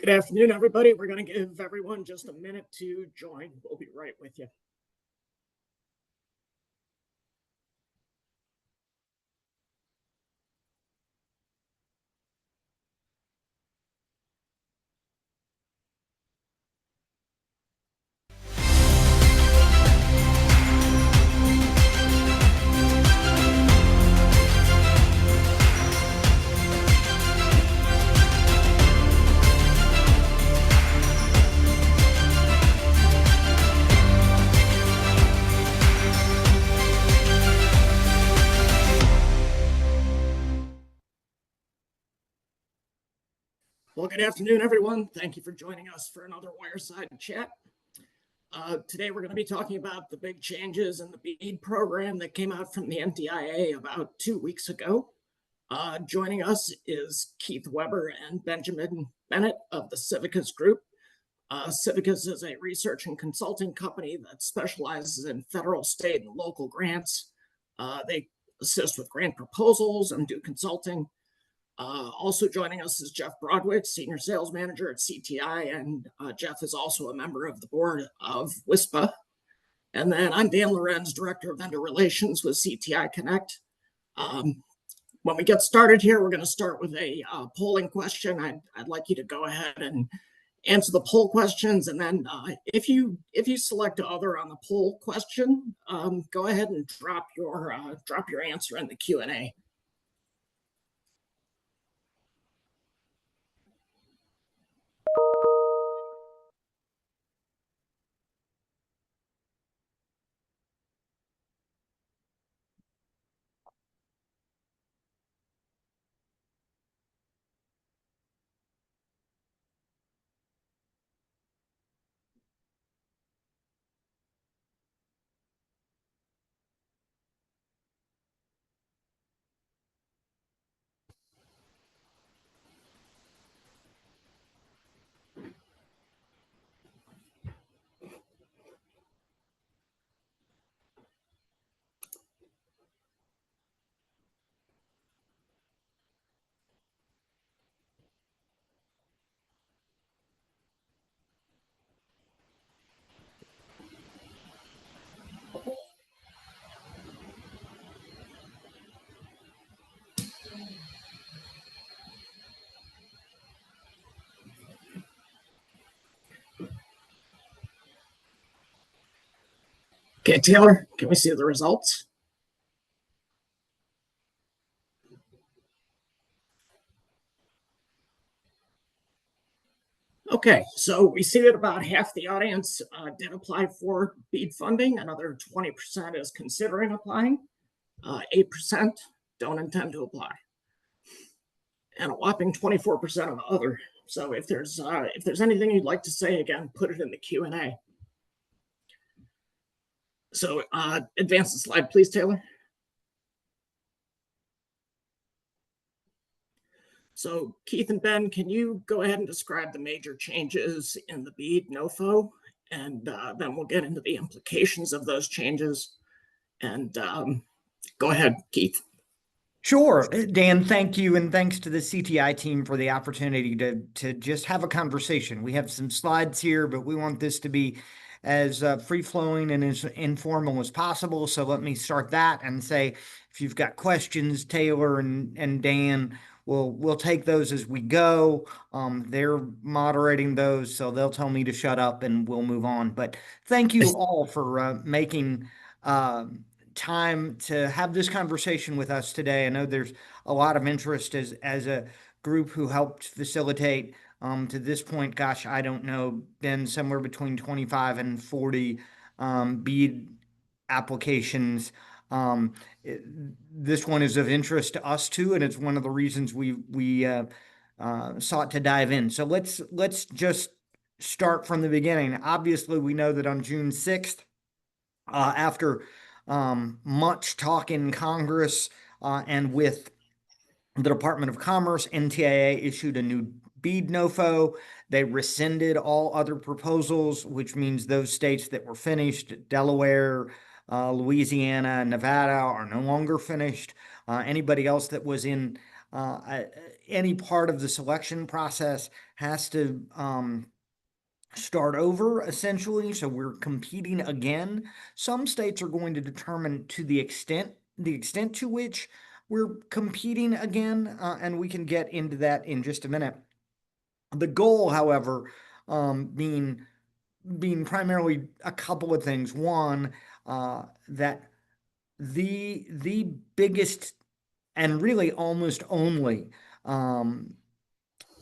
Good afternoon, everybody. We're going to give everyone just a minute to join. We'll be right with you. Well, good afternoon, everyone. Thank you for joining us for another Wireside Chat. Today, we're going to be talking about the big changes in the BEAD program that came out from the NTIA about 2 weeks ago. Joining us is Keith Weber and Benjamin Bennett of the Civicus Group. Civicus is a research and consulting company that specializes in federal, state, and local grants. They assist with grant proposals and do consulting. Also joining us is Jeff Broadwick, Senior Sales Manager at CTI, and Jeff is also a member of the board of WISPA. And then I'm Dan Lorenz, Director of Vendor Relations with CTIconnect. When we get started here, we're going to start with a polling question. I'd like you to go ahead and answer the poll questions, and then if you select other on the poll question, go ahead and drop your answer in the Q&A. Okay, Taylor, can we see the results? Okay, so we see that about half the audience did apply for BEAD funding. Another 20% is considering applying. 8% don't intend to apply. And a whopping 24% of other. So if there's anything you'd like to say, again, put it in the Q&A. So advance the slide, please, Taylor. So Keith and Ben, can you go ahead and describe the major changes in the BEAD NOFO? And then we'll get into the implications of those changes. And go ahead, Keith. Sure, Dan, thank you. And thanks to the CTI team for the opportunity to just have a conversation. We have some slides here, but we want this to be as free-flowing and as informal as possible. So let me start that and say, if you've got questions, Taylor and Dan, we'll take those as we go. They're moderating those, so they'll tell me to shut up and we'll move on. But thank you all for making time to have this conversation with us today. I know there's a lot of interest as a group who helped facilitate to this point, gosh, I don't know, been somewhere between 25 and 40 BEAD applications. This one is of interest to us too, and it's one of the reasons we sought to dive in. So let's just start from the beginning. Obviously, we know that on June 6th, after much talk in Congress and with the Department of Commerce, NTIA issued a new BEAD NOFO. They rescinded all other proposals, which means those states that were finished, Delaware, Louisiana, Nevada, are no longer finished. Anybody else that was in any part of the selection process has to start over essentially. So we're competing again. Some states are going to determine to the extent to which we're competing again, and we can get into that in just a minute. The goal, however, being primarily a couple of things. One, that the biggest and really almost only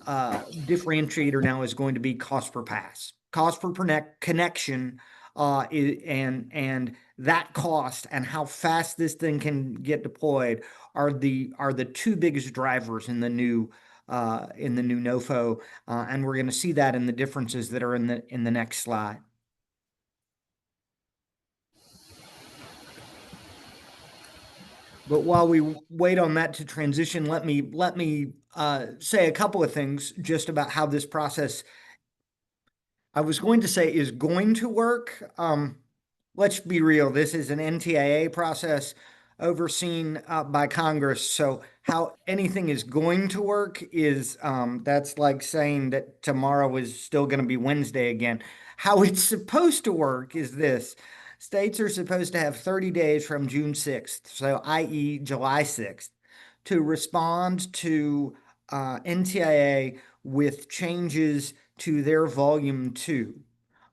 differentiator now is going to be cost per pass, cost per connection, and that cost and how fast this thing can get deployed are the two biggest drivers in the new NOFO, and we're going to see that in the differences that are in the next slide. But while we wait on that to transition, let me say a couple of things just about how this process, I was going to say, is going to work. Let's be real. This is an NTIA process overseen by Congress. So how anything is going to work is that's like saying that tomorrow is still going to be Wednesday again. How it's supposed to work is this. States are supposed to have 30 days from June 6th, so i.e. July 6th, to respond to NTIA with changes to their volume 2.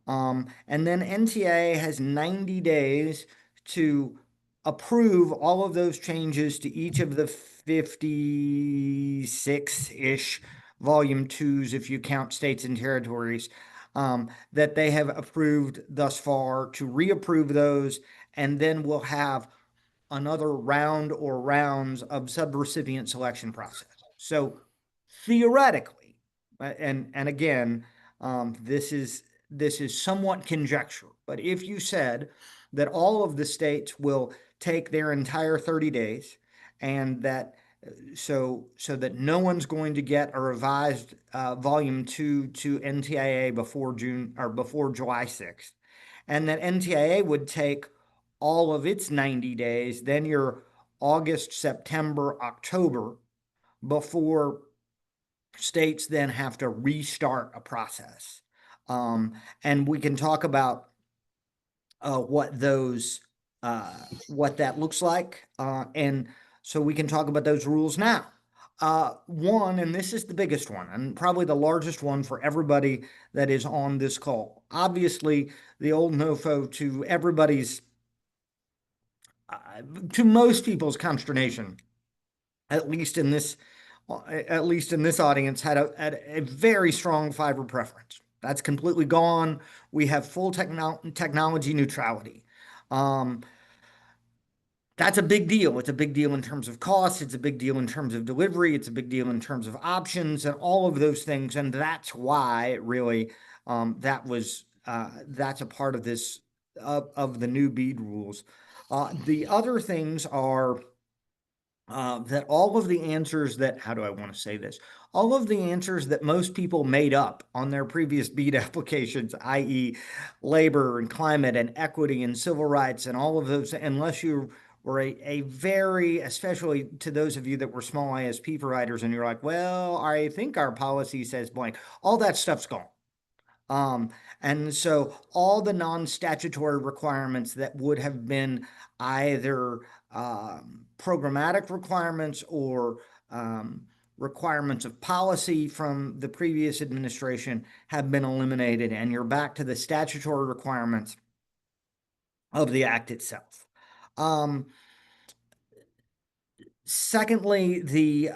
And then NTIA has 90 days to approve all of those changes to each of the 56-ish volume 2s, if you count states and territories, that they have approved thus far, to reapprove those, and then we'll have another round or rounds of subrecipient selection process. So theoretically, and again, this is somewhat conjecture, but if you said that all of the states will take their entire 30 days and that so that no one's going to get a revised volume 2 to NTIA before June or before July 6th, and that NTIA would take all of its 90 days, then you're August, September, October, before states then have to restart a process. And we can talk about what that looks like. And so we can talk about those rules now. One, and this is the biggest one, and probably the largest one for everybody that is on this call. Obviously, the old NOFO, to most people's consternation, at least in this audience, had a very strong fiber preference. That's completely gone. We have full technology neutrality. That's a big deal. It's a big deal in terms of cost. It's a big deal in terms of delivery. It's a big deal in terms of options and all of those things. And that's why really that's a part of this of the new BEAD rules. The other things are that all of the answers that, how do I want to say this? All of the answers that most people made up on their previous BEAD applications, i.e. labor and climate and equity and civil rights and all of those, unless you were a very, especially to those of you that were small ISP providers and you're like, well, I think our policy says blank, all that stuff's gone. And so all the non-statutory requirements that would have been either programmatic requirements or requirements of policy from the previous administration have been eliminated, and you're back to the statutory requirements of the Act itself. Secondly, the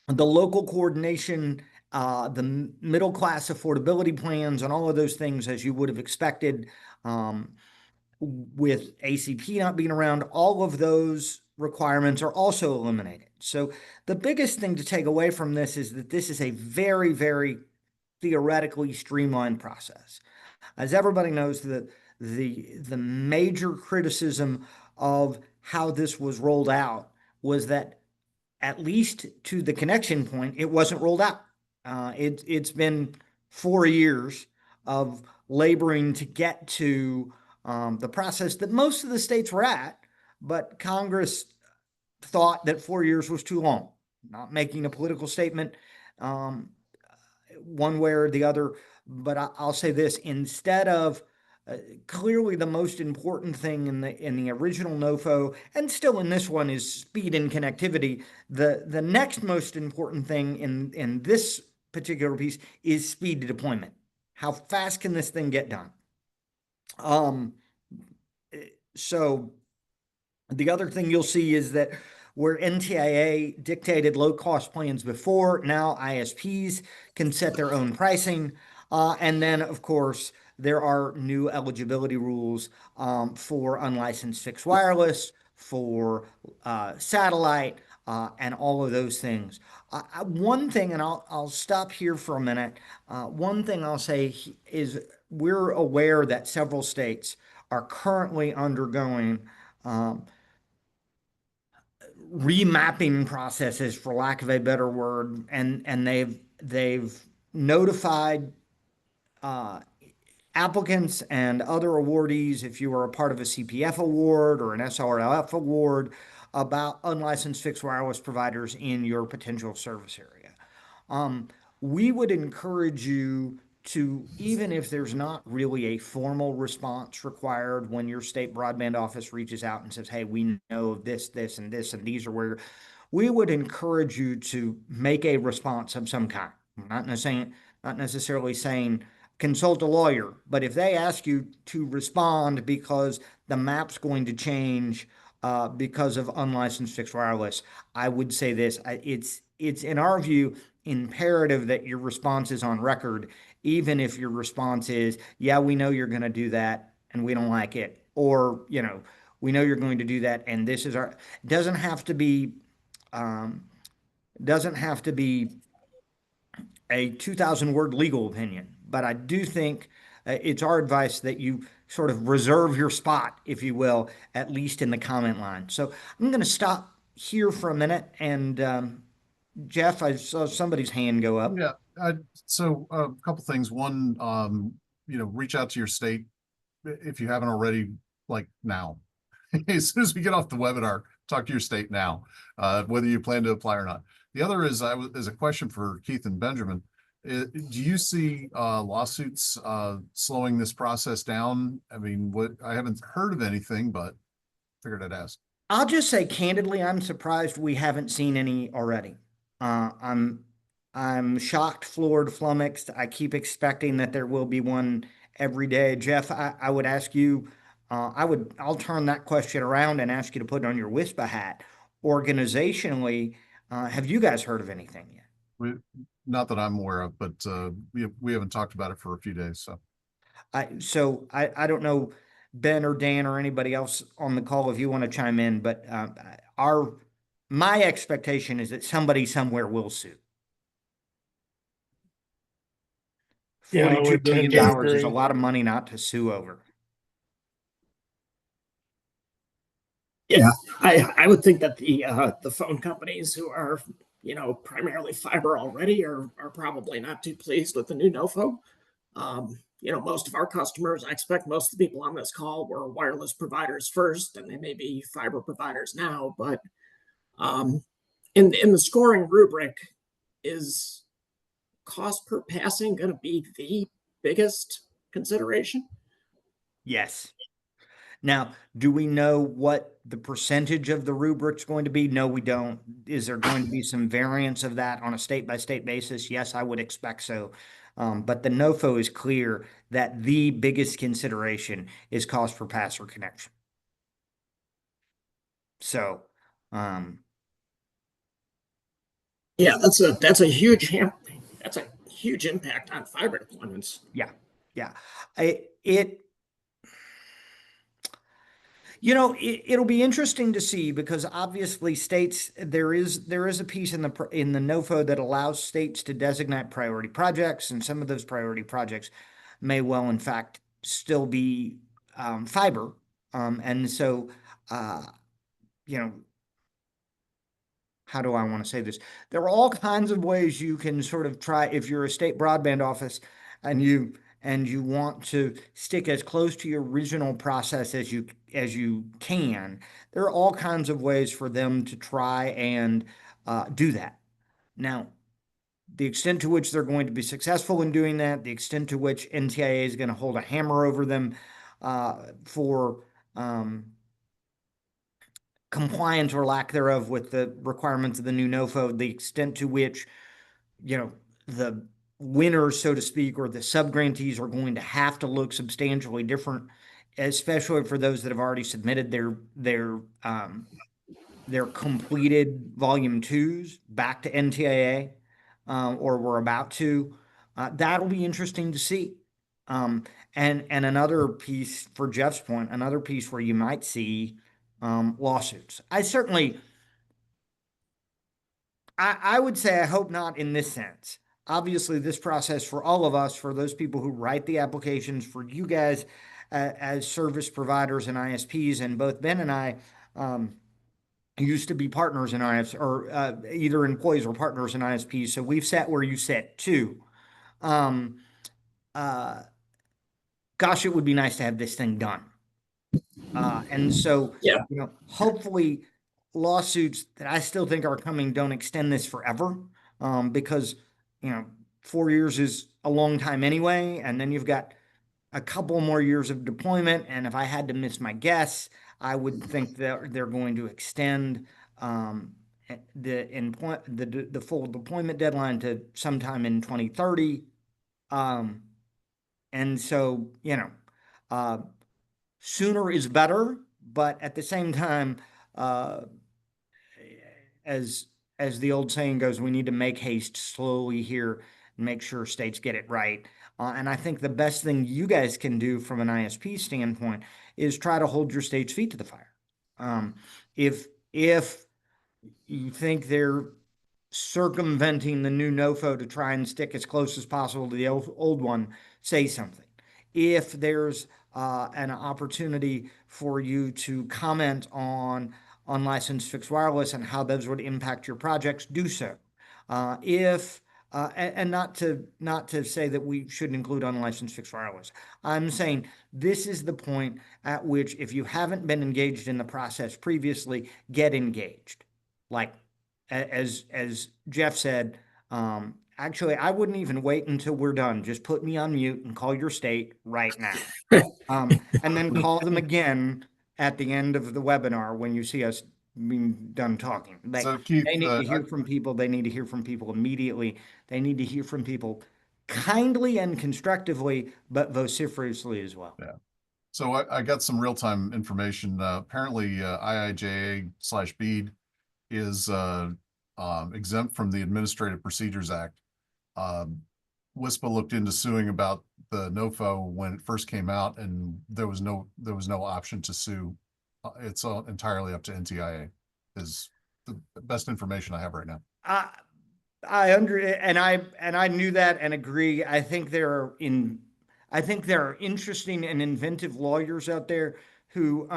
local coordination, the middle class affordability plans, and all of those things, as you would have expected, with ACP not being around, all of those requirements are also eliminated. So the biggest thing to take away from this is that this is a very, very theoretically streamlined process. As everybody knows, the major criticism of how this was rolled out was that, at least to the connection point, it wasn't rolled out. It's been 4 years of laboring to get to the process that most of the states were at, but Congress thought that 4 years was too long. Not making a political statement one way or the other, but I'll say this: instead of clearly the most important thing in the original NOFO, and still in this one, is speed and connectivity. The next most important thing in this particular piece is speed to deployment. How fast can this thing get done? So the other thing you'll see is that where NTIA dictated low-cost plans before, now ISPs can set their own pricing. And then, of course, there are new eligibility rules for unlicensed fixed wireless, for satellite, and all of those things. One thing, and I'll stop here for a minute. One thing I'll say is we're aware that several states are currently undergoing remapping processes, for lack of a better word, and they've notified applicants and other awardees, if you are a part of a CPF award or an SRLF award, about unlicensed fixed wireless providers in your potential service area. We would encourage you to, even if there's not really a formal response required when your state broadband office reaches out and says, hey, we know this, this, and this, and these are where, we would encourage you to make a response of some kind. Not necessarily saying consult a lawyer, but if they ask you to respond because the map's going to change because of unlicensed fixed wireless, I would say this: it's in our view imperative that your response is on record, even if your response is, yeah, we know you're going to do that and we don't like it, or we know you're going to do that and this is our. Doesn't have to be doesn't have to be a 2,000 word legal opinion, but I do think it's our advice that you sort of reserve your spot, if you will, at least in the comment line. So I'm going to stop here for a minute. And Jeff, I saw somebody's hand go up. Yeah. So a couple things. One, reach out to your state if you haven't already, like now. As soon as we get off the webinar, talk to your state now, whether you plan to apply or not. The other is a question for Keith and Benjamin. Do you see lawsuits slowing this process down? I mean, I haven't heard of anything, but figured I'd ask. I'll just say candidly, I'm surprised we haven't seen any already. I'm shocked, floored, flummoxed. I keep expecting that there will be one every day. Jeff, I would ask you, I'll turn that question around and ask you to put on your WISPA hat. Organizationally, have you guys heard of anything yet? Not that I'm aware of, but we haven't talked about it for a few days. So I don't know, Ben or Dan or anybody else on the call, if you want to chime in, but my expectation is that somebody somewhere will sue. $42 million is a lot of money not to sue over. Yeah, I would think that the phone companies who are primarily fiber already are probably not too pleased with the new NOFO. Most of our customers, I expect most of the people on this call were wireless providers first, and they may be fiber providers now. But in the scoring rubric, is cost per passing going to be the biggest consideration? Yes. Now, do we know what the percentage of the rubric's going to be? No, we don't. Is there going to be some variance of that on a state-by-state basis? Yes, I would expect so. But the NOFO is clear that the biggest consideration is cost per pass or connection. So, yeah, that's a huge impact on fiber deployments. Yeah. It'll be interesting to see, because obviously states, there is a piece in the NOFO that allows states to designate priority projects, and some of those priority projects may well in fact still be fiber, and so how do I want to say this? There are all kinds of ways you can sort of try, if you're a state broadband office and you and you want to stick as close to your original process as you can, there are all kinds of ways for them to try and do that. Now, the extent to which they're going to be successful in doing that, the extent to which NTIA is going to hold a hammer over them for compliance or lack thereof with the requirements of the new NOFO, the extent to which, the winners, so to speak, or the subgrantees are going to have to look substantially different, especially for those that have already submitted their completed volume 2s back to NTIA, or we're about to. That'll be interesting to see. And another piece, for Jeff's point, another piece where you might see lawsuits. I would say I hope not in this sense. Obviously, this process for all of us, for those people who write the applications, for you guys as service providers and ISPs, and both Ben and I used to be partners in ISPs, or either employees or partners in ISPs, so we've sat where you sat too. Gosh, it would be nice to have this thing done. And so, Yeah. hopefully lawsuits that I still think are coming don't extend this forever, because, 4 years is a long time anyway. And then you've got a couple more years of deployment. And if I had to miss my guess, I would think that they're going to extend the full deployment deadline to sometime in 2030. And so, sooner is better, but at the same time, as the old saying goes, we need to make haste slowly here and make sure states get it right. And I think the best thing you guys can do from an ISP standpoint is try to hold your state's feet to the fire. If you think they're circumventing the new NOFO to try and stick as close as possible to the old one, say something. If there's an opportunity for you to comment on unlicensed fixed wireless and how those would impact your projects, do so. And not to say that we shouldn't include unlicensed fixed wireless. I'm saying this is the point at which, if you haven't been engaged in the process previously, get engaged. Like, as Jeff said, actually, I wouldn't even wait until we're done. Just put me on mute and call your state right now. And then call them again at the end of the webinar when you see us being done talking. So, Keith, they need to hear from people. They need to hear from people immediately. They need to hear from people kindly and constructively, but vociferously as well. Yeah. So I got some real-time information. Apparently, IIJA/BEAD is exempt from the Administrative Procedures Act. WISPA looked into suing about the NOFO when it first came out, and there was no option to sue. It's entirely up to NTIA. Is the best information I have right now. I knew that and agree. I think there are interesting and inventive lawyers out there who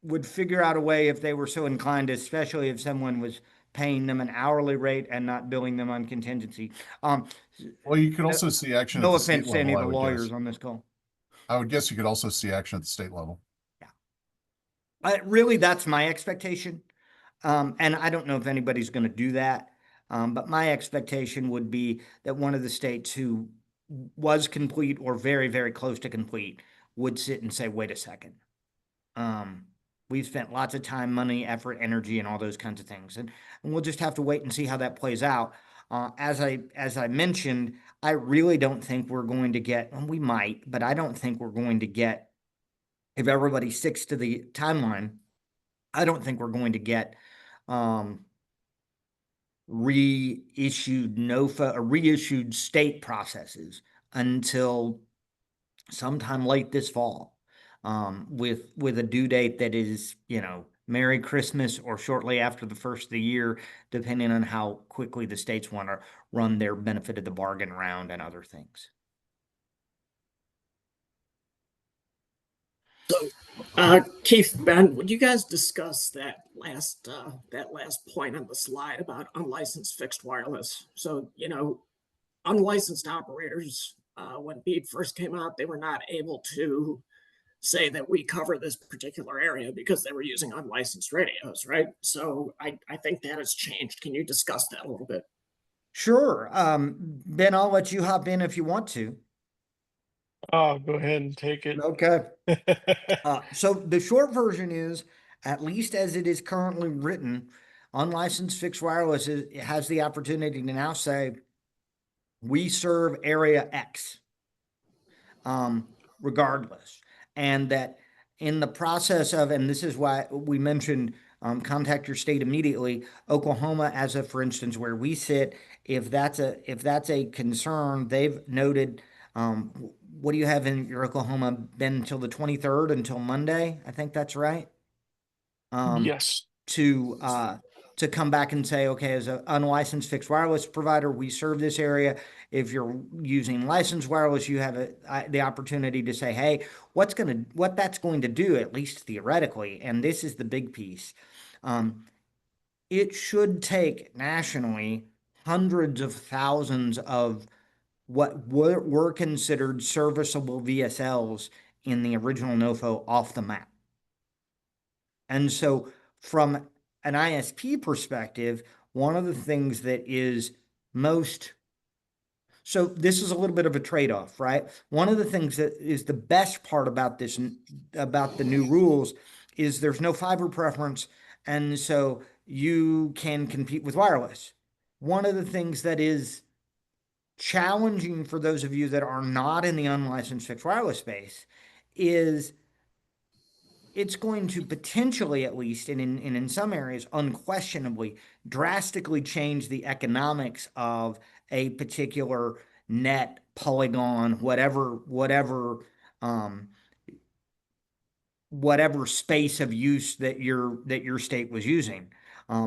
would figure out a way, if they were so inclined, especially if someone was paying them an hourly rate and not billing them on contingency. Well, you could also see action. No at the state offense to any of level, the lawyers on this call. I would guess you could also see action at the state level. Yeah. Really, that's my expectation. And I don't know if anybody's going to do that. But my expectation would be that one of the states who was complete or very, very close to complete would sit and say, wait a second. We've spent lots of time, money, effort, energy, and all those kinds of things. And we'll just have to wait and see how that plays out. As I mentioned, I really don't think we're going to get, well, we might, but I don't think we're going to get, if everybody sticks to the timeline, I don't think we're going to get reissued NOFA or reissued state processes until sometime late this fall, with a due date that is, Merry Christmas or shortly after the first of the year, depending on how quickly the states want to run their benefit of the bargain round and other things. So, Keith, Ben, would you guys discuss that last point on the slide about unlicensed fixed wireless? So, unlicensed operators when BEAD first came out, they were not able to say that we cover this particular area because they were using unlicensed radios, right? So I think that has changed. Can you discuss that a little bit? Sure. Ben, I'll let you hop in if you want to. Oh, go ahead and take it. Okay. So the short version is, at least as it is currently written, unlicensed fixed wireless has the opportunity to now say, we serve area X, regardless. And that in the process of, and this is why we mentioned contact your state immediately. Oklahoma, as of, for instance, where we sit, if that's a concern, they've noted, what do you have in your Oklahoma, been until the 23rd, until Monday? I think that's right. Yes. To come back and say, okay, as an unlicensed fixed wireless provider, we serve this area. If you're using licensed wireless, you have the opportunity to say, hey, what that's going to do, at least theoretically, and this is the big piece. It should take nationally hundreds of thousands of what were considered serviceable VSLs in the original NOFO off the map. And so from an ISP perspective, one of the things that is so this is a little bit of a trade-off, right? One of the things that is the best part about this, about the new rules, is there's no fiber preference, and so you can compete with wireless. One of the things that is challenging for those of you that are not in the unlicensed fixed wireless space is it's going to potentially, at least, and in some areas, unquestionably, drastically change the economics of a particular net, polygon, whatever space of use that your state was using,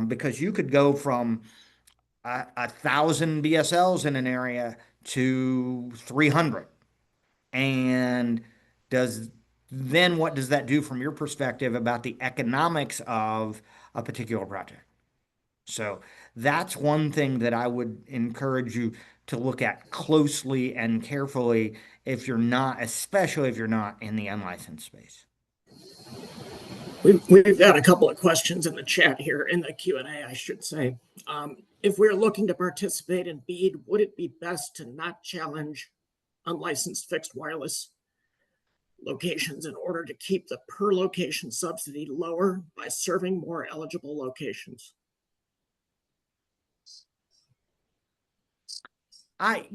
because you could go from 1,000 BSLs in an area to 300, and what does that do from your perspective about the economics of a particular project? So that's one thing that I would encourage you to look at closely and carefully especially if you're not in the unlicensed space. We've got a couple of questions in the chat here, in the Q&A, I should say. If we're looking to participate in BEAD, would it be best to not challenge unlicensed fixed wireless locations in order to keep the per location subsidy lower by serving more eligible locations? I'm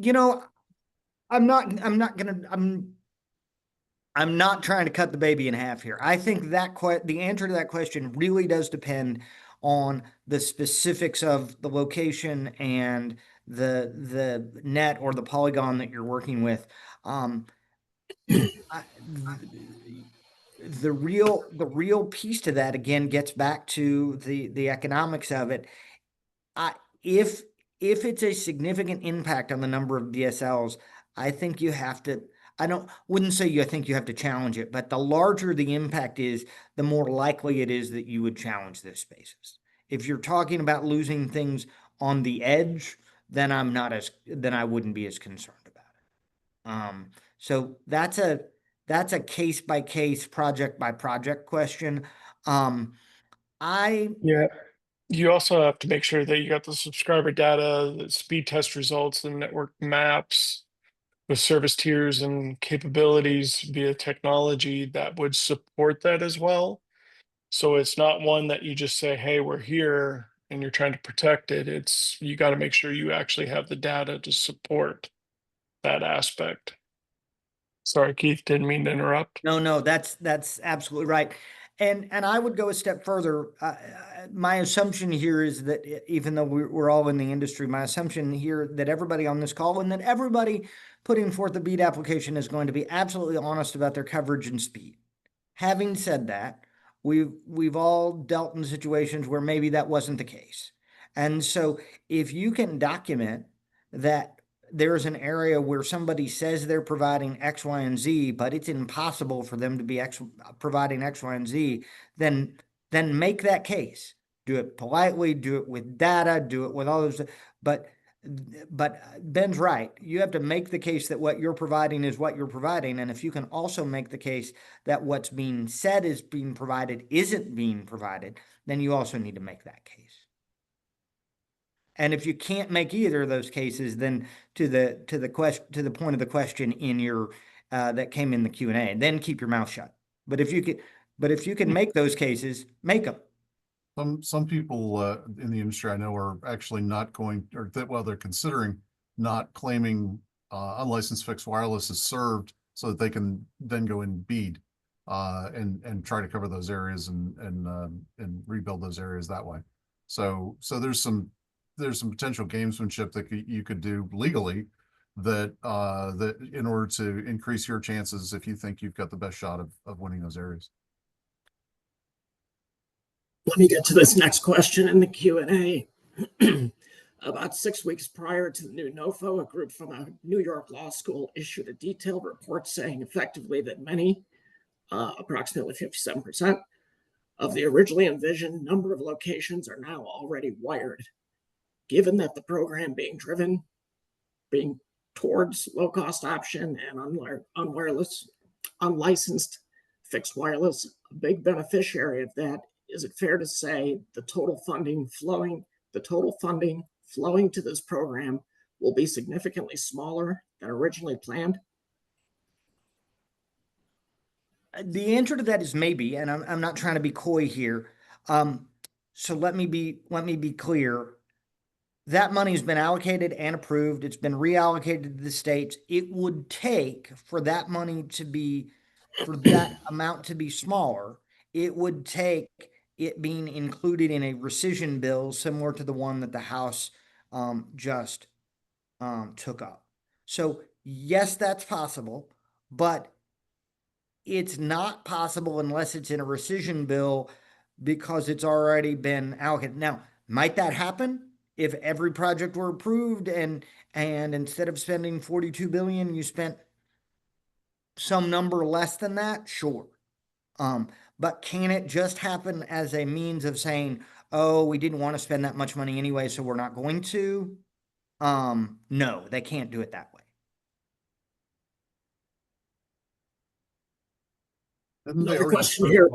not trying to cut the baby in half here. I think that the answer to that question really does depend on the specifics of the location and the net or the polygon that you're working with. The real piece to that, again, gets back to the economics of it. If it's a significant impact on the number of DSLs, I think you have to. Wouldn't say I think you have to challenge it, but the larger the impact is, the more likely it is that you would challenge those spaces. If you're talking about losing things on the edge, then I wouldn't be as concerned about it. So that's a case by case, project by project question. Yeah. You also have to make sure that you got the subscriber data, the speed test results, the network maps with service tiers and capabilities via technology that would support that as well. So it's not one that you just say, hey, we're here and you're trying to protect it. You got to make sure you actually have the data to support that aspect. Sorry, Keith, didn't mean to interrupt. No, that's absolutely right. And I would go a step further. My assumption here is that even though we're all in the industry, my assumption here that everybody on this call and that everybody putting forth the BEAD application is going to be absolutely honest about their coverage and speed. Having said that, we've all dealt in situations where maybe that wasn't the case. And so if you can document that there's an area where somebody says they're providing X, Y, and Z, but it's impossible for them to be providing X, Y, and Z, then make that case. Do it politely, do it with data, do it with all those. But but Ben's right. You have to make the case that what you're providing is what you're providing. And if you can also make the case that what's being said is being provided isn't being provided, then you also need to make that case. And if you can't make either of those cases, then to the point of the question in your that came in the Q&A, then keep your mouth shut. But if you can make those cases, make them. Some people in the industry I know are actually not going, or that, well, they're considering not claiming unlicensed fixed wireless is served so that they can then go in BEAD and try to cover those areas and rebuild those areas that way. So there's some potential gamesmanship that you could do legally that in order to increase your chances if you think you've got the best shot of winning those areas. Let me get to this next question in the Q&A. About 6 weeks prior to the new NOFO, a group from a New York law school issued a detailed report saying effectively that many, approximately 57%, of the originally envisioned number of locations are now already wired. Given that the program being towards low-cost option and unlicensed fixed wireless, a big beneficiary of that, is it fair to say the total funding flowing to this program will be significantly smaller than originally planned? The answer to that is maybe, and I'm not trying to be coy here. So let me be clear. That money's been allocated and approved. It's been reallocated to the states. It would take for that money to be, for that amount to be smaller, it would take it being included in a rescission bill similar to the one that the House just took up. So yes, that's possible, but it's not possible unless it's in a rescission bill because it's already been allocated. Now, might that happen if every project were approved and instead of spending 42 billion, you spent some number less than that? Sure. But can it just happen as a means of saying, oh, we didn't want to spend that much money anyway, so we're not going to? No, they can't do it that way. Another question here.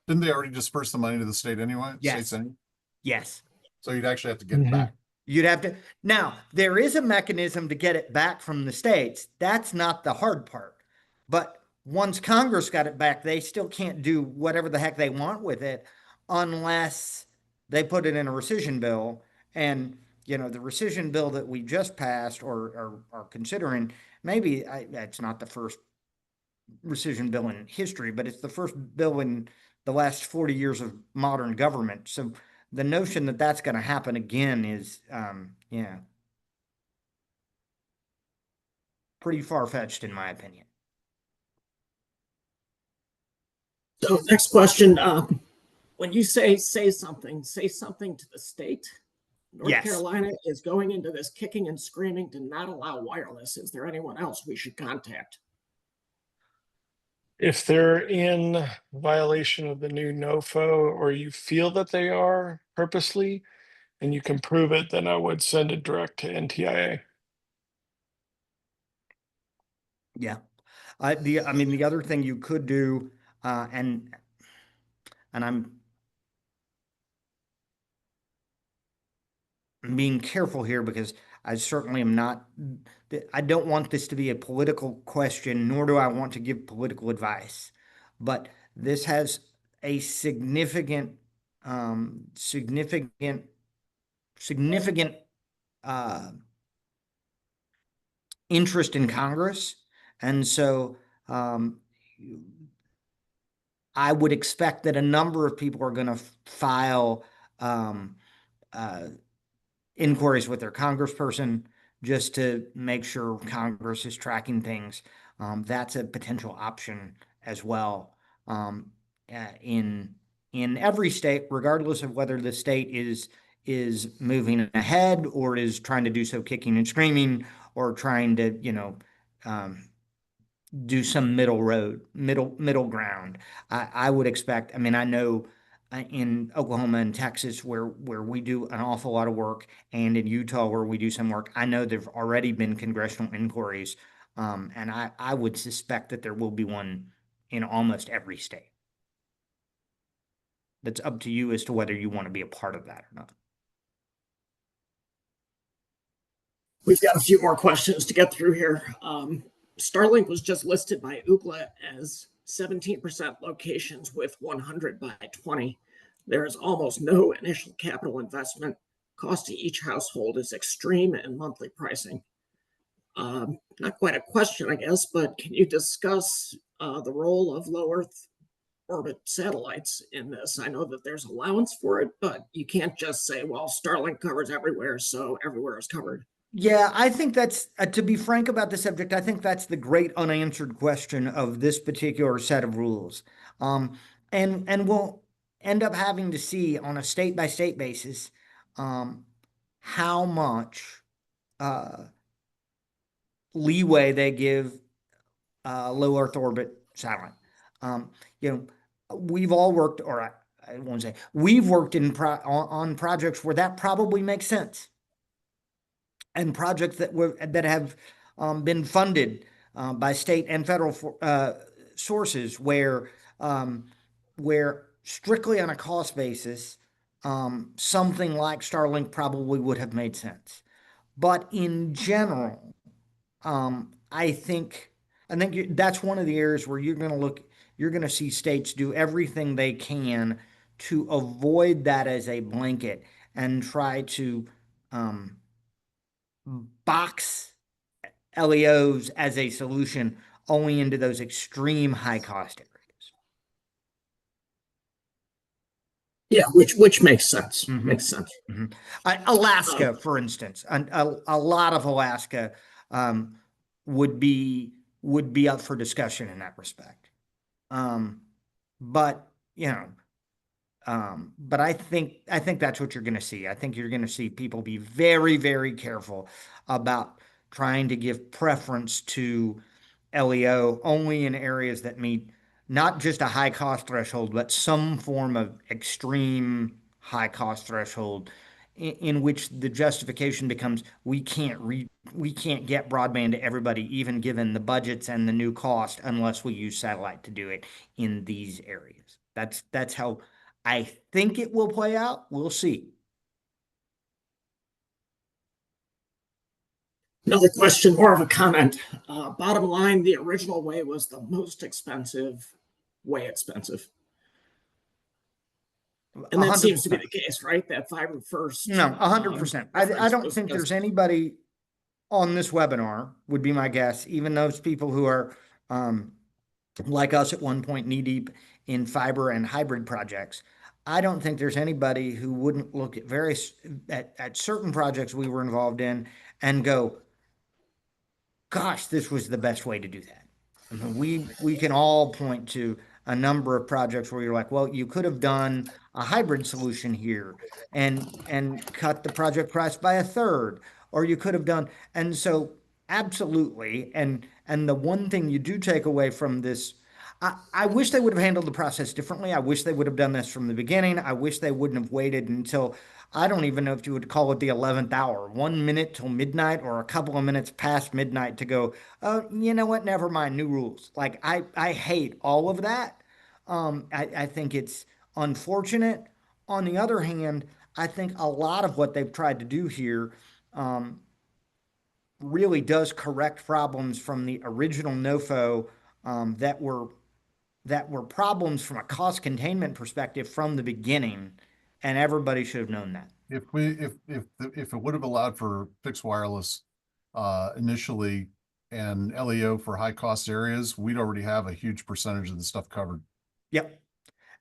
Didn't they already disperse the money to the state anyway? Yes. States Yes. So you'd actually have to get it back. You'd have to. Now, there is a mechanism to get it back from the states. That's not the hard part. But once Congress got it back, they still can't do whatever the heck they want with it unless they put it in a rescission bill. And, the rescission bill that we just passed or are considering, maybe it's not the first rescission bill in history, but it's the first bill in the last 40 years of modern government. So the notion that that's going to happen again is, pretty far-fetched in my opinion. So next question, when you say something to the state. North Yes. Carolina is going into this kicking and screaming to not allow wireless. Is there anyone else we should contact? If they're in violation of the new NOFO or you feel that they are purposely and you can prove it, then I would send it direct to NTIA. Yeah. The other thing you could do, and I'm being careful here because I certainly am not, I don't want this to be a political question, nor do I want to give political advice. But this has a significant interest in Congress. And so I would expect that a number of people are going to file inquiries with their congressperson just to make sure Congress is tracking things. That's a potential option as well in every state, regardless of whether the state is moving ahead or is trying to do so kicking and screaming or trying to do some middle ground. I would expect. I know in Oklahoma and Texas where we do an awful lot of work, and in Utah where we do some work. I know there've already been congressional inquiries, and I would suspect that there will be one in almost every state. That's up to you as to whether you want to be a part of that or not. We've got a few more questions to get through here. Starlink was just listed by Ookla as 17% locations with 100 by 20. There is almost no initial capital investment. Cost to each household is extreme in monthly pricing. Not quite a question, I guess, but can you discuss the role of low Earth orbit satellites in this? I know that there's allowance for it, but you can't just say, well, Starlink covers everywhere, so everywhere is covered. Yeah, I think that's, to be frank about the subject, I think that's the great unanswered question of this particular set of rules. And we'll end up having to see on a state by state basis how much leeway they give low Earth orbit satellite. We've all worked, or I won't say, we've worked on projects where that probably makes sense. And projects that have been funded by state and federal sources where strictly on a cost basis, something like Starlink probably would have made sense. But in general, I think that's one of the areas where you're going to see states do everything they can to avoid that as a blanket and try to box LEOs as a solution only into those extreme high cost areas. Yeah, which makes sense. Mm-hmm. Makes sense. Mm-hmm. Alaska, for instance, a lot of Alaska would be up for discussion in that respect. But but I think that's what you're going to see. I think you're going to see people be very, very careful about trying to give preference to LEO only in areas that meet not just a high cost threshold, but some form of extreme high cost threshold in which the justification becomes we can't get broadband to everybody, even given the budgets and the new cost, unless we use satellite to do it in these areas. That's how I think it will play out. We'll see. Another question, more of a comment. Bottom line, the original way was the most expensive, way expensive. And that 100%. seems to be the case, right? That fiber first. No, 100%. I don't think there's anybody on this webinar, would be my guess, even those people who are like us at one point knee deep in fiber and hybrid projects. I don't think there's anybody who wouldn't look at certain projects we were involved in and go, gosh, this was the best way to do that. I mean, we can all point to a number of projects where you're like, well, you could have done a hybrid solution here and cut the project price by a third, or you could have done, and so absolutely. And the one thing you do take away from this, I wish they would have handled the process differently. I wish they would have done this from the beginning. I wish they wouldn't have waited until, I don't even know if you would call it the 11th hour, 1 minute till midnight or a couple of minutes past midnight to go, oh, you know what? Never mind, new rules. Like I hate all of that. I think it's unfortunate. On the other hand, I think a lot of what they've tried to do here really does correct problems from the original NOFO that were problems from a cost containment perspective from the beginning, and everybody should have known that. If it would have allowed for fixed wireless initially and LEO for high cost areas, we'd already have a huge percentage of the stuff covered. Yep.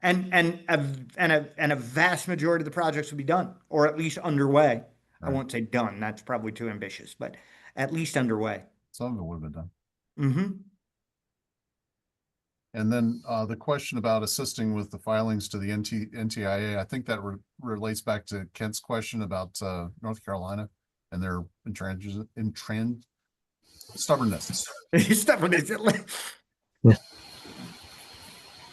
And a vast majority of the projects would be done, or at least underway. Right. I won't say done, that's probably too ambitious, but at least underway. Some of it would have been done. Mm-hmm. And then the question about assisting with the filings to the NTIA, I think that relates back to Kent's question about North Carolina and their stubbornness. Stubbornness.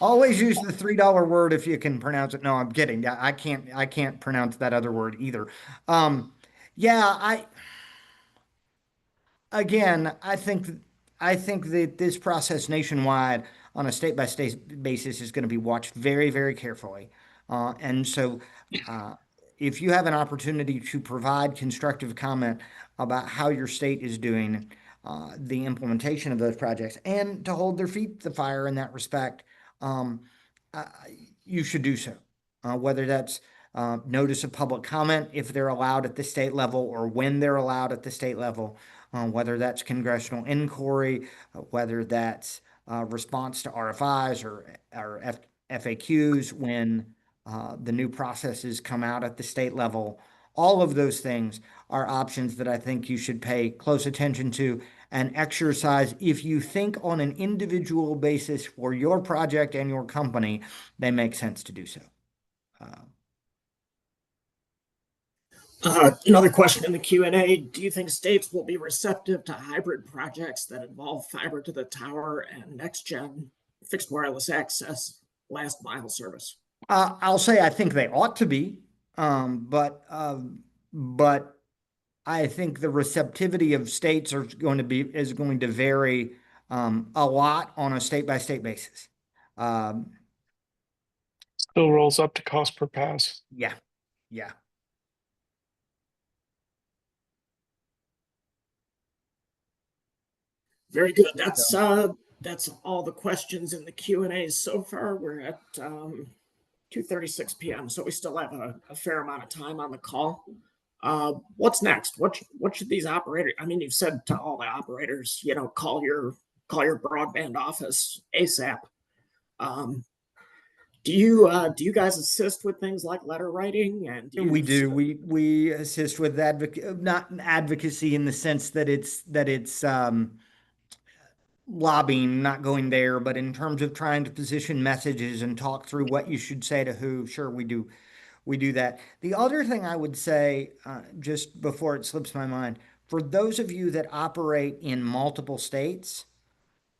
Always use the $3 word if you can pronounce it. No, I'm kidding. Yeah, I can't pronounce that other word either. Um, yeah, again, I think that this process nationwide on a state by state basis is going to be watched very, very carefully. And so, uh, if you have an opportunity to provide constructive comment about how your state is doing the implementation of those projects and to hold their feet to the fire in that respect, um, uh, you should do so. Whether that's notice of public comment if they're allowed at the state level or when they're allowed at the state level, whether that's congressional inquiry, whether that's response to RFIs or FAQs when the new processes come out at the state level. All of those things are options that I think you should pay close attention to and exercise if you think on an individual basis for your project and your company, they make sense to do so. Another question in the Q&A, do you think states will be receptive to hybrid projects that involve fiber to the tower and next-gen fixed wireless access last mile service? I'll say I think they ought to be, but I think the receptivity of states is going to vary a lot on a state by state basis. Um, Still rolls up to cost per pass. yeah, yeah. Very good. That's all the questions in the Q&A so far. We're at 2:36 p.m., so we still have a fair amount of time on the call. What's next? What should these operators? I mean, you've said to all the operators, call your broadband office ASAP. Do you guys assist with things like letter writing and We do. We assist with not advocacy in the sense that it's lobbying, not going there, but in terms of trying to position messages and talk through what you should say to who, sure, we do. We do that. The other thing I would say, just before it slips my mind, for those of you that operate in multiple states,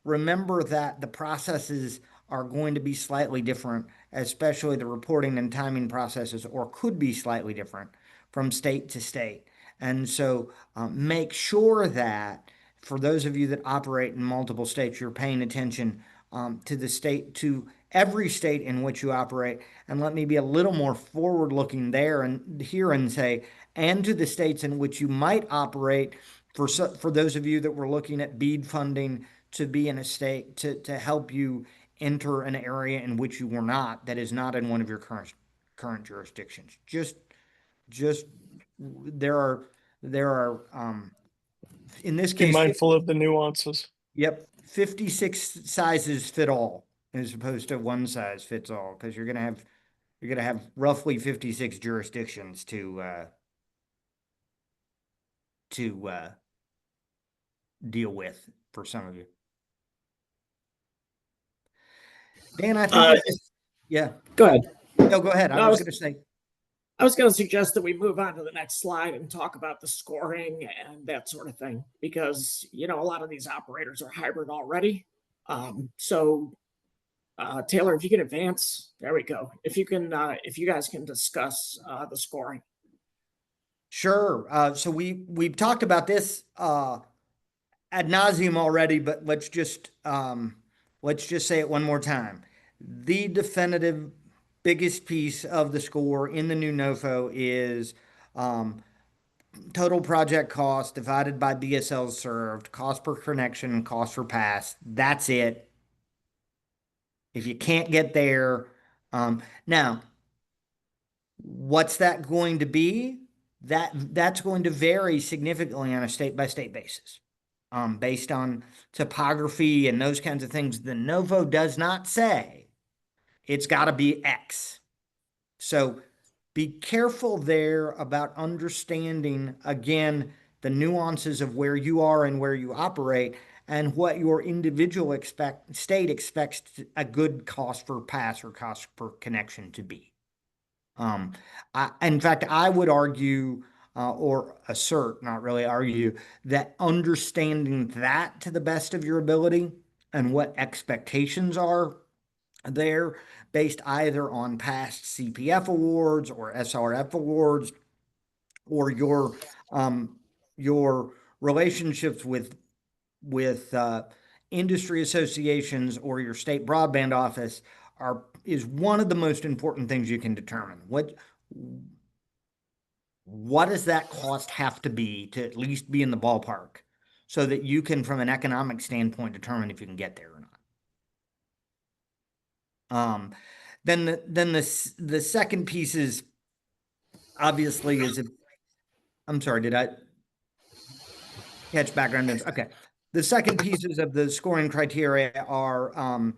remember that the processes are going to be slightly different, especially the reporting and timing processes, or could be slightly different from state to state. And so make sure that for those of you that operate in multiple states, you're paying attention to every state in which you operate. And let me be a little more forward looking there and here and say, and to the states in which you might operate for those of you that were looking at BEAD funding to be in a state to help you enter an area in which you were not, that is not in one of your current jurisdictions. Just there are in this Be case, mindful of the nuances. yep, 56 sizes fit all as opposed to one size fits all, because you're gonna have roughly 56 jurisdictions to deal with for some of you. Dan, I think yeah. Go ahead. No, go ahead. No, I was going to say. I was going to suggest that we move on to the next slide and talk about the scoring and that sort of thing, because a lot of these operators are hybrid already. Taylor, if you can advance, there we go. If you guys can discuss the scoring. Sure. So we've talked about this ad nauseum already, but let's just say it one more time. The definitive biggest piece of the score in the new NOFO is total project cost divided by DSL served, cost per connection, cost per pass. That's it. If you can't get there, now, what's that going to be? That's going to vary significantly on a state by state basis, based on topography and those kinds of things. The NOFO does not say it's got to be X. So be careful there about understanding, again, the nuances of where you are and where you operate and what your individual state expects a good cost per pass or cost per connection to be. In fact, I would argue or assert, not really argue, that understanding that to the best of your ability and what expectations are They're based either on past CPF awards or SRF awards, or your relationships with industry associations or your state broadband office is one of the most important things you can determine. What does that cost have to be to at least be in the ballpark, so that you can, from an economic standpoint, determine if you can get there or not. Then the second piece is obviously is if I'm sorry, did I catch background noise? Okay. The second pieces of the scoring criteria are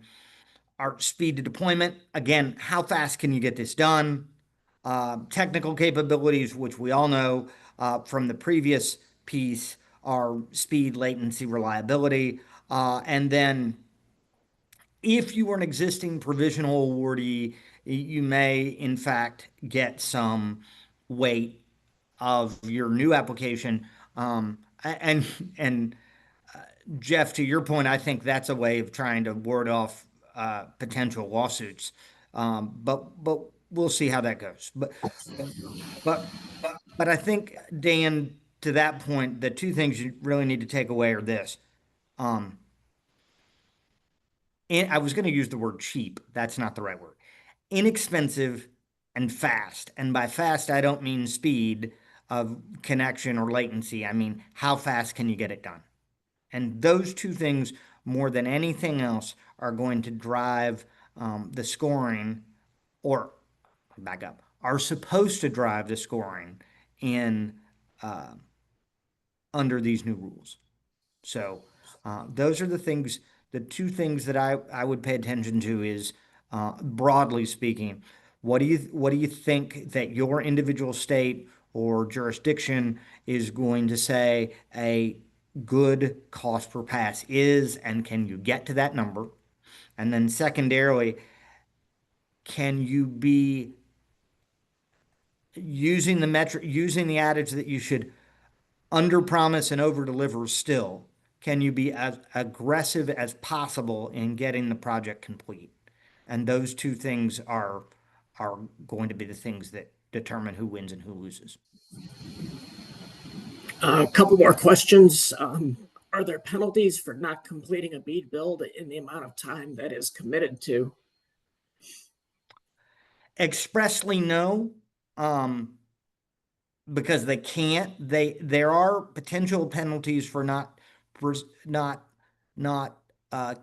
speed to deployment. Again, how fast can you get this done? Technical capabilities, which we all know from the previous piece, are speed, latency, reliability. And then if you are an existing provisional awardee, you may in fact get some weight of your new application. And Jeff, to your point, I think that's a way of trying to ward off potential lawsuits. But we'll see how that goes. But I think, Dan, to that point, the two things you really need to take away are this. I was going to use the word cheap. That's not the right word. Inexpensive and fast. And by fast, I don't mean speed of connection or latency. I mean, how fast can you get it done? And those two things, more than anything else, are going to drive the scoring, or back up, are supposed to drive the scoring in under these new rules. So those are the two things that I would pay attention to is broadly speaking, what do you think that your individual state or jurisdiction is going to say a good cost per pass is, and can you get to that number? And then secondarily, can you be using the adage that you should under promise and over deliver still? Can you be as aggressive as possible in getting the project complete? And those two things are going to be the things that determine who wins and who loses. A couple more questions. Are there penalties for not completing a BEAD build in the amount of time that is committed to? Expressly no, because they can't. There are potential penalties for not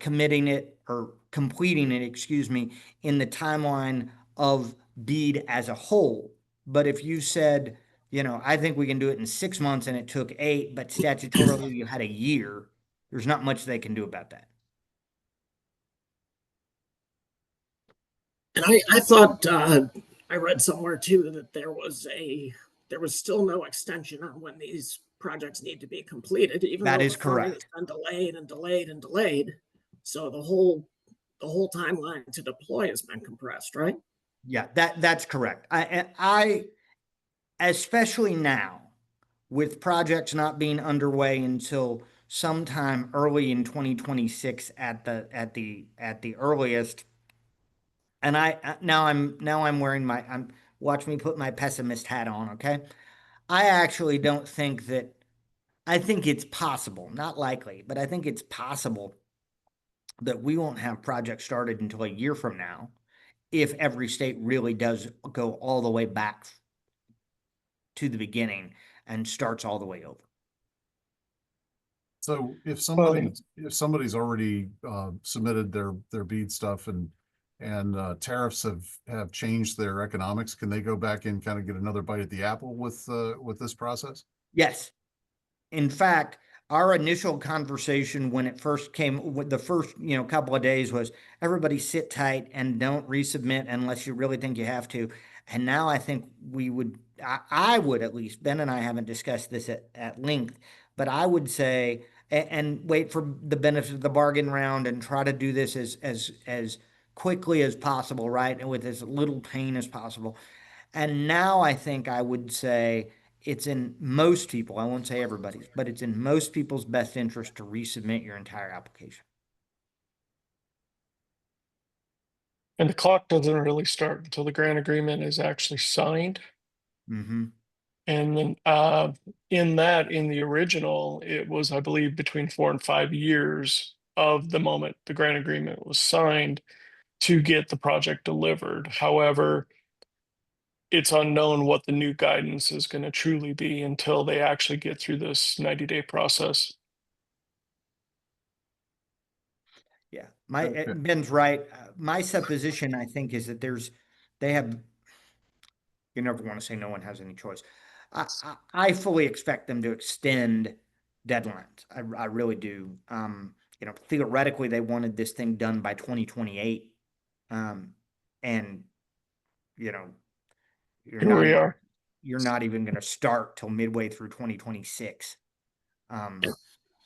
committing it or completing it, excuse me, in the timeline of BEAD as a whole. But if you said, I think we can do it in 6 months and it took 8, but statutorily you had a year, there's not much they can do about that. And I thought I read somewhere too that there was still no extension on when these projects need to be completed, even That though is the funding correct. has been delayed and delayed and delayed. So the whole timeline to deploy has been compressed, right? Yeah, that's correct. I especially now, with projects not being underway until sometime early in 2026 at the earliest. And now I'm wearing watch me put my pessimist hat on, okay? I actually don't think that I think it's possible, not likely, but I think it's possible that we won't have projects started until a year from now if every state really does go all the way back to the beginning and starts all the way over. So if somebody's already submitted their BEAD stuff and tariffs have changed their economics, can they go back and kind of get another bite at the apple with this process? Yes. In fact, our initial conversation when it first came, with the first couple of days, was everybody sit tight and don't resubmit unless you really think you have to. And now I think I would, at least, Ben and I haven't discussed this at length, but I would say and wait for the benefit of the bargain round and try to do this as quickly as possible, right, and with as little pain as possible. And now I think I would say it's in most people, I won't say everybody's, but it's in most people's best interest to resubmit your entire application. And the clock doesn't really start until the grant agreement is actually signed. Mm-hmm. And then in the original, it was, I believe, between 4 and 5 years of the moment the grant agreement was signed to get the project delivered. However, it's unknown what the new guidance is going to truly be until they actually get through this 90-day process. Yeah, Okay. Ben's right. My supposition, I think, is that they have. You never want to say no one has any choice. I fully expect them to extend deadlines. I really do. Theoretically, they wanted this thing done by 2028, and you know, you're Here not we even are. you're not even going to start till midway through 2026.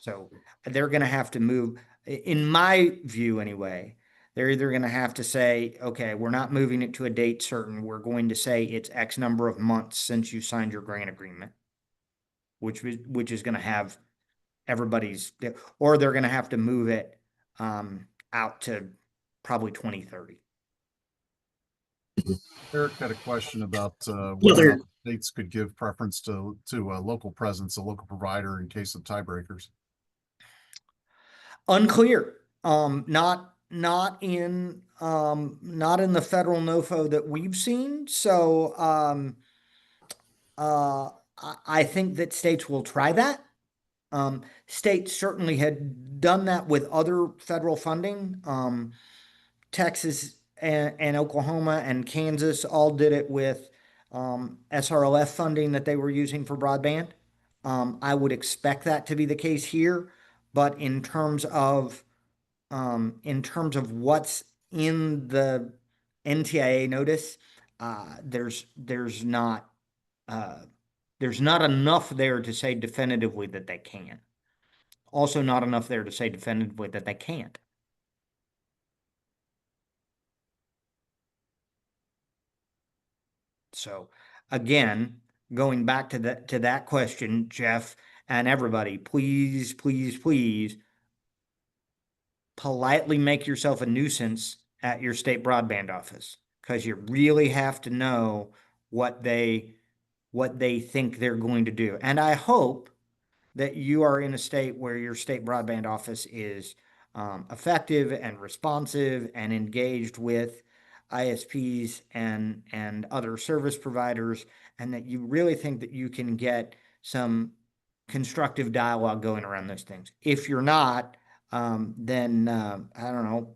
So they're going to have to move, in my view anyway. They're either going to have to say, okay, we're not moving it to a date certain. We're going to say it's X number of months since you signed your grant agreement, which is going to have everybody's, or they're going to have to move it out to probably 2030. Eric had a question about Yeah, whether or not the states could give preference to a local presence, a local provider in case of tiebreakers. Unclear. Not in the federal NOFO that we've seen. So I think that states will try that. States certainly had done that with other federal funding. Texas and Oklahoma and Kansas all did it with SRLF funding that they were using for broadband. I would expect that to be the case here, but in terms of what's in the NTIA notice, there's not enough there to say definitively that they can. Also, not enough there to say definitively that they can't. So, again, going back to that question, Jeff, and everybody, please, please, please politely make yourself a nuisance at your state broadband office, because you really have to know what they think they're going to do. And I hope that you are in a state where your state broadband office is effective and responsive and engaged with ISPs and other service providers, and that you really think that you can get some constructive dialogue going around those things. If you're not, then I don't know,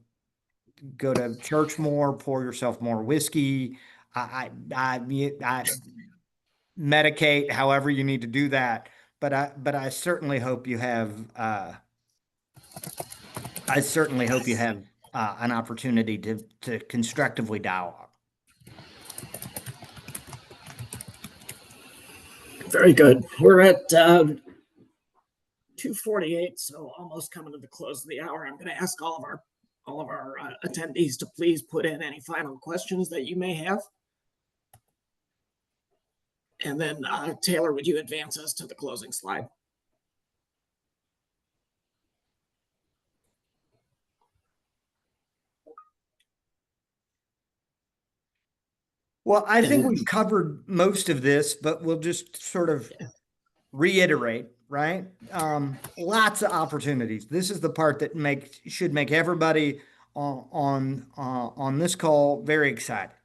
go to church more, pour yourself more whiskey. I medicate however you need to do that. But I certainly hope you have an opportunity to constructively dialogue. Very good. We're at 2:48, so almost coming to the close of the hour. I'm going to ask all of our attendees to please put in any final questions that you may have. And then Taylor, would you advance us to the closing slide? Well, I think we've covered most of this, but we'll just sort of reiterate, right? Lots of opportunities. This is the part that should make everybody on this call very excited.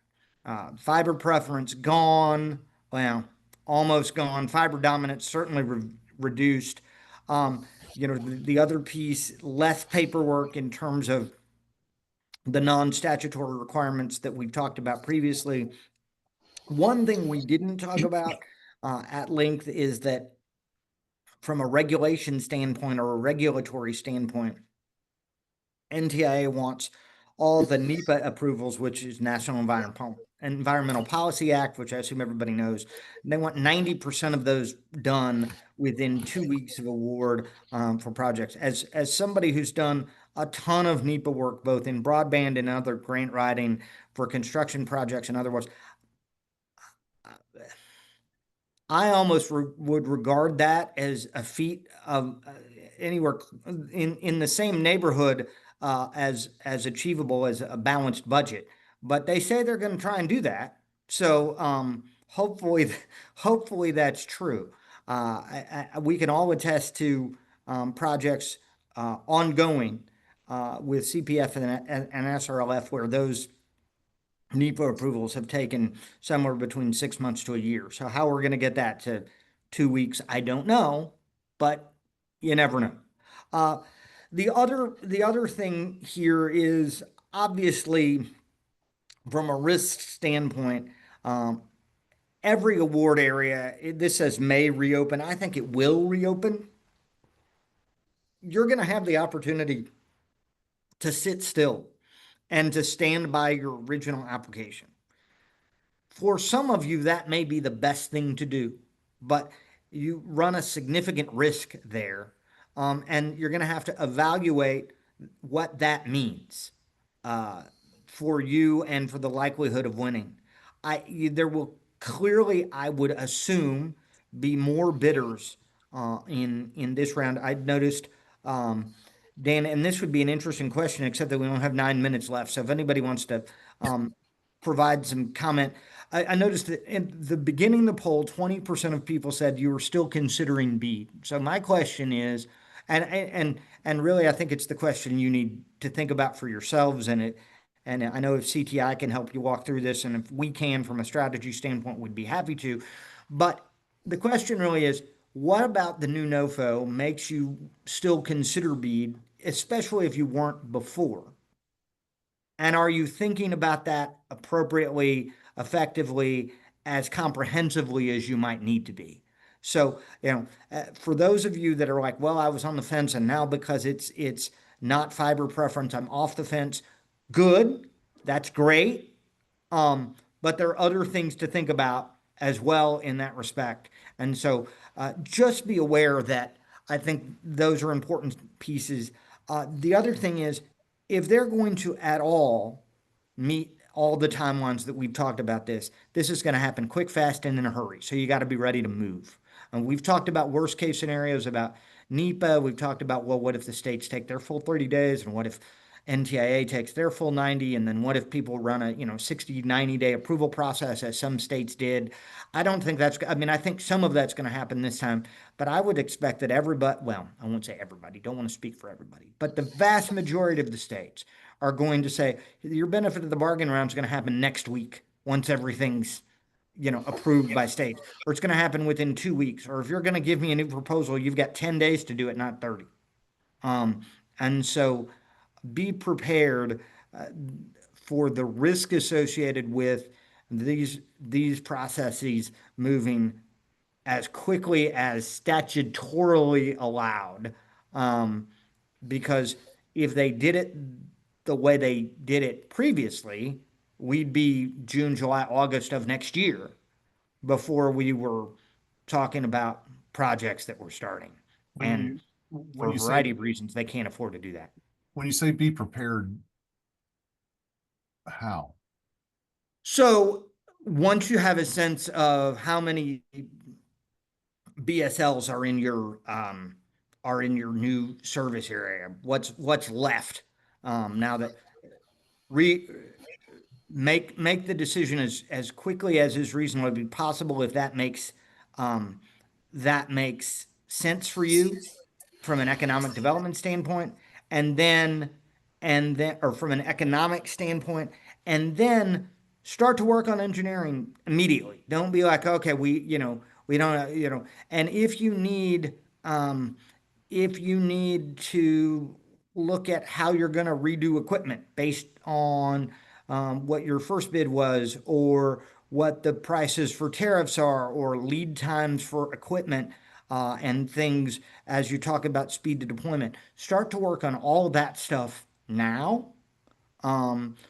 Fiber preference gone, well, almost gone. Fiber dominance certainly reduced. The other piece, less paperwork in terms of the non-statutory requirements that we've talked about previously. One thing we didn't talk about at length is that from a regulation standpoint or a regulatory standpoint, NTIA wants all the NEPA approvals, which is National Environmental Policy Act, which I assume everybody knows. They want 90% of those done within 2 weeks of award for projects. As somebody who's done a ton of NEPA work, both in broadband and other grant writing for construction projects and otherwise, I almost would regard that as a feat of anywhere in the same neighborhood as achievable as a balanced budget. but they say they're going to try and do that. So hopefully that's true. We can all attest to projects ongoing with CPF and SRLF where those NEPA approvals have taken somewhere between 6 months to a year. So how we're going to get that to 2 weeks, I don't know, but you never know. The other thing here is obviously from a risk standpoint, every award area, this says may reopen. I think it will reopen. You're going to have the opportunity to sit still and to stand by your original application. For some of you, that may be the best thing to do, but you run a significant risk there, and you're going to have to evaluate what that means for you and for the likelihood of winning. There will clearly, I would assume, be more bidders in this round. I noticed, Dan, and this would be an interesting question, except that we don't have 9 minutes left. So if anybody wants to provide some comment. I noticed that in the beginning of the poll, 20% of people said you were still considering BEAD. So my question is, and really, I think it's the question you need to think about for yourselves. And I know if CTI can help you walk through this, and if we can from a strategy standpoint, we'd be happy to. But the question really is, what about the new NOFO makes you still consider BEAD, especially if you weren't before? And are you thinking about that appropriately, effectively, as comprehensively as you might need to be? So, for those of you that are like, well, I was on the fence and now because it's not fiber preference, I'm off the fence. Good, that's great. But there are other things to think about as well in that respect. And so just be aware that I think those are important pieces. The other thing is, if they're going to at all meet all the timelines that we've talked about, this is going to happen quick, fast, and in a hurry. So you got to be ready to move. And we've talked about worst case scenarios about NEPA. We've talked about, well, what if the states take their full 30 days? And what if NTIA takes their full 90? And then what if people run a 60, 90-day approval process as some states did? I don't think I think some of that's going to happen this time, but I would expect that everybody, well, I won't say everybody, don't want to speak for everybody, but the vast majority of the states are going to say your benefit of the bargain round is going to happen next week once everything's approved by states, or it's going to happen within 2 weeks, or if you're going to give me a new proposal, you've got 10 days to do it, not 30. And so be prepared for the risk associated with these processes moving as quickly as statutorily allowed, because if they did it the way they did it previously, we'd be June, July, August of next year before we were talking about projects that were starting. And for a variety of reasons, they can't afford to do that. When you say be prepared, how? So once you have a sense of how many BSLs are in your new service area, what's left, now that make the decision as quickly as is reasonably possible, if that makes sense for you from an economic development standpoint, and then or from an economic standpoint, and then start to work on engineering immediately. Don't be like, okay, we don't, and if you need to look at how you're going to redo equipment based on what your first bid was, or what the prices for tariffs are, or lead times for equipment, and things as you talk about speed to deployment, start to work on all of that stuff now,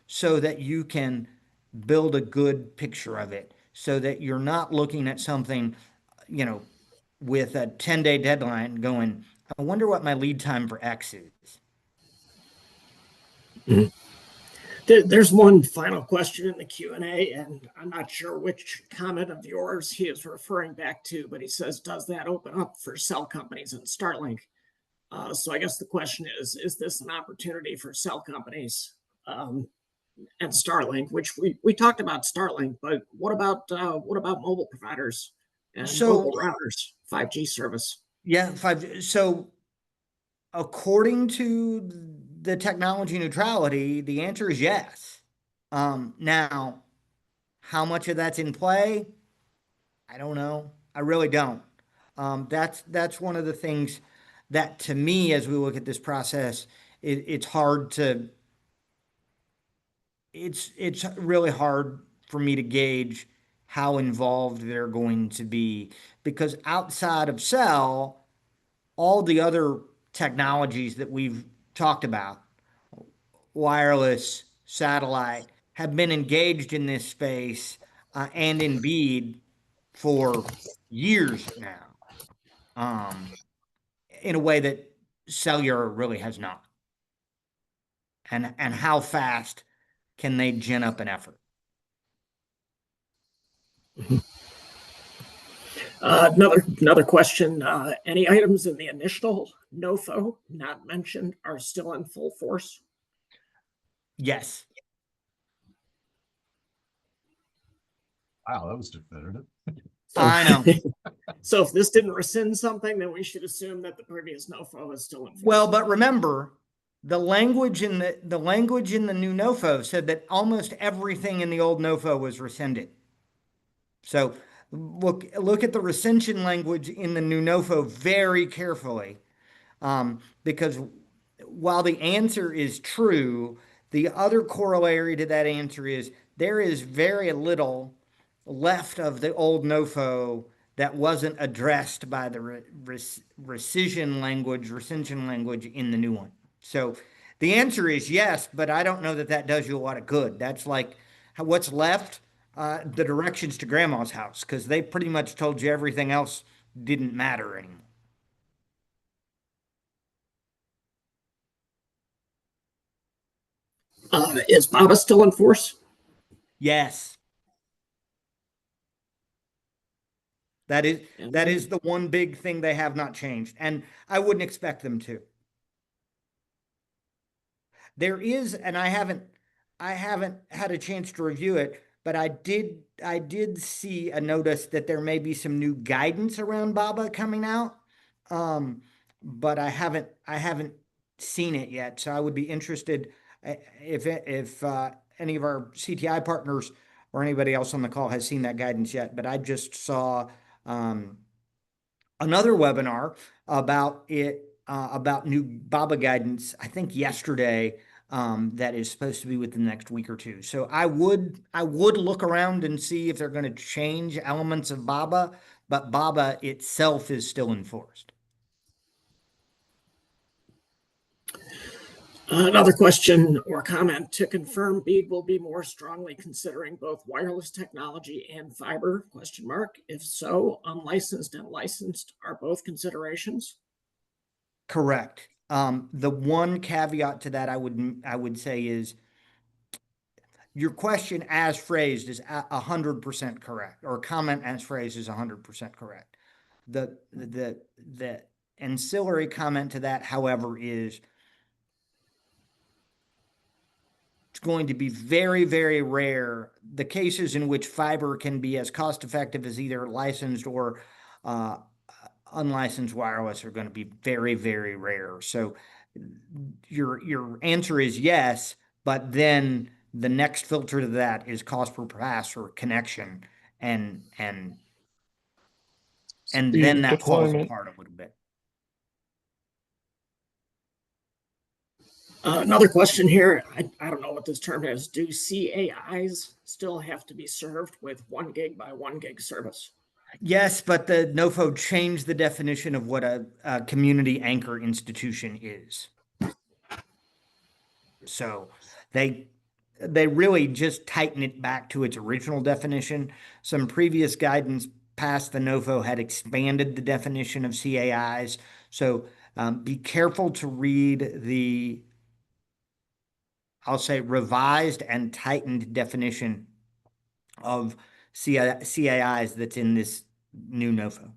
so that you can build a good picture of it, so that you're not looking at something, with a 10-day deadline going, I wonder what my lead time for X is. Mm-hmm. There's one final question in the Q&A, and I'm not sure which comment of yours he is referring back to, but he says, does that open up for cell companies and Starlink? So I guess the question is this an opportunity for cell companies? and Starlink, which we talked about Starlink, but what about mobile providers and mobile routers, 5G service? Yeah, so according to the technology neutrality, the answer is yes. Now, how much of that's in play? I don't know. I really don't. That's one of the things that, to me, as we look at this process, it's hard to. It's really hard for me to gauge how involved they're going to be, because outside of cell, all the other technologies that we've talked about, wireless, satellite, have been engaged in this space and in BEAD for years now, in a way that cellular really has not. And how fast can they gin up an effort? Another question. Any items in the initial NOFO not mentioned are still in full force? Yes. Wow, that was definitive. I know. So if this didn't rescind something, then we should assume that the previous NOFO is still in force. Well, but remember, the language in the new NOFO said that almost everything in the old NOFO was rescinded. So look at the rescission language in the new NOFO very carefully, because while the answer is true, the other corollary to that answer is there is very little left of the old NOFO that wasn't addressed by the rescission language in the new one. So the answer is yes, but I don't know that that does you a lot of good. That's like what's left, the directions to grandma's house, because they pretty much told you everything else didn't matter anymore. Is BABA still in force? Yes. That is the one big thing they have not changed, and I wouldn't expect them to. There is, and I haven't had a chance to review it, but I did see a notice that there may be some new guidance around BABA coming out. But I haven't seen it yet, so I would be interested if any of our CTI partners or anybody else on the call has seen that guidance yet. But I just saw another webinar about it, about new BABA guidance, I think yesterday, that is supposed to be within the next week or two. So I would look around and see if they're going to change elements of BABA, but BABA itself is still enforced. Another question or comment: to confirm, BEAD will be more strongly considering both wireless technology and fiber? Question mark. If so, unlicensed and licensed are both considerations? Correct. The one caveat to that I would say is your question as phrased is 100% correct, or comment as phrased is 100% correct. The ancillary comment to that, however, is it's going to be very, very rare. The cases in which fiber can be as cost effective as either licensed or unlicensed wireless are going to be very, very rare. So your answer is yes, but then the next filter to that is cost per pass or connection, and then that falls apart a little bit. Another question here. I don't know what this term is. Do CAIs still have to be served with 1 gig by 1 gig service? Yes, but the NOFO changed the definition of what a community anchor institution is. So they really just tighten it back to its original definition. Some previous guidance past the NOFO had expanded the definition of CAIs. So be careful to read the, I'll say, revised and tightened definition of CAIs that's in this new NOFO.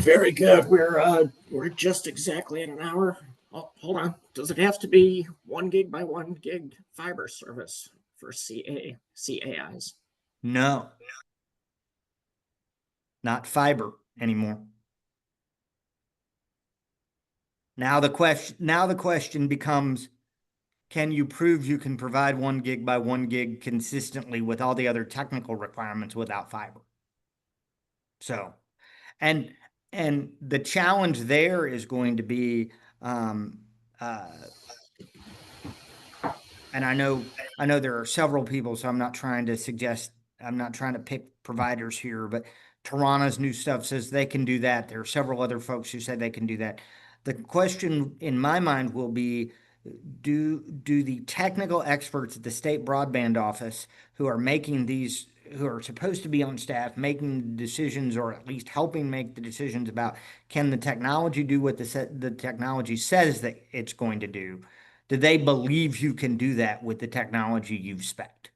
Very good. We're just exactly at an hour. Oh, hold on. Does it have to be 1 gig by 1 gig fiber service for CAIs? No, not fiber anymore. Now the question becomes, can you prove you can provide 1 gig by 1 gig consistently with all the other technical requirements without fiber? So, and the challenge there is going to be, and I know there are several people, so I'm not trying to pick providers here, but Tarana's new stuff says they can do that. There are several other folks who say they can do that. The question in my mind will be, do the technical experts at the state broadband office who are supposed to be on staff making decisions, or at least helping make the decisions about, can the technology do what the technology says that it's going to do? Do they believe you can do that with the technology you've spec'd?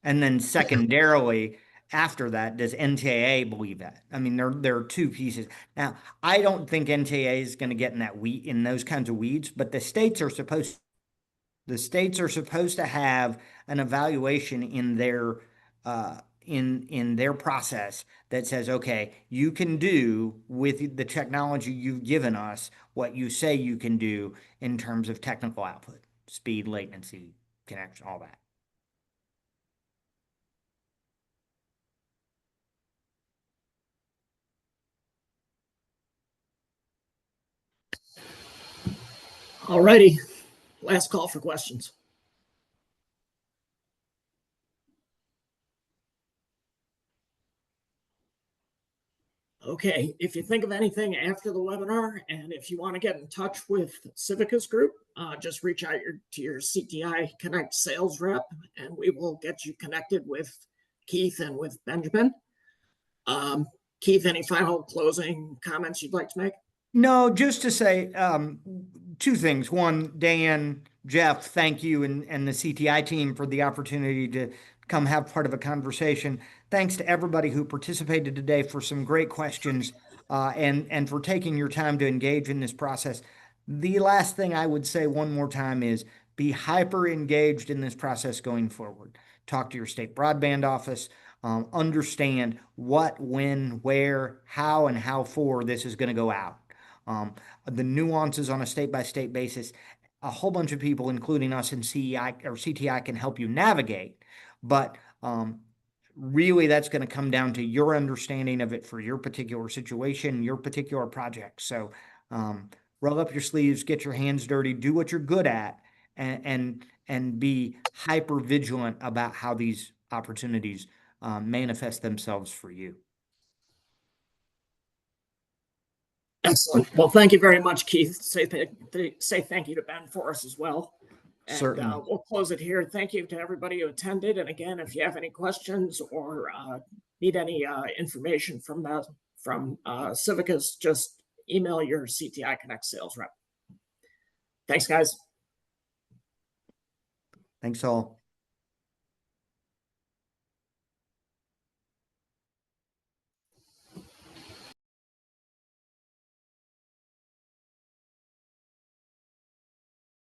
And then secondarily, after that, does NTIA believe that? I mean, there are two pieces. Now, I don't think NTIA is going to get in those kinds of weeds, but the states are supposed to have an evaluation in their in their process that says, okay, you can do with the technology you've given us what you say you can do in terms of technical output, speed, latency, connection, all that. Alrighty, last call for questions. Okay, if you think of anything after the webinar, and if you want to get in touch with Civicus Group, just reach out to your CTIconnect sales rep, and we will get you connected with Keith and with Benjamin. Keith, any final closing comments you'd like to make? No, just to say two things. One, Dan, Jeff, thank you, and the CTI team for the opportunity to come have part of a conversation. Thanks to everybody who participated today for some great questions, and for taking your time to engage in this process. The last thing I would say one more time is, be hyper engaged in this process going forward. Talk to your state broadband office. Understand what, when, where, how, and how for this is going to go out. The nuances on a state-by-state basis, a whole bunch of people, including us in CTI, can help you navigate, but really that's going to come down to your understanding of it for your particular situation, your particular project. So roll up your sleeves, get your hands dirty, do what you're good at, and be hyper vigilant about how these opportunities manifest themselves for you. Excellent. Well, thank you very much, Keith. Say thank you to Ben for us as well. And Certainly. we'll close it here. Thank you to everybody who attended. And again, if you have any questions or need any information from Civicus, just email your CTIconnect sales rep. Thanks, guys. Thanks all.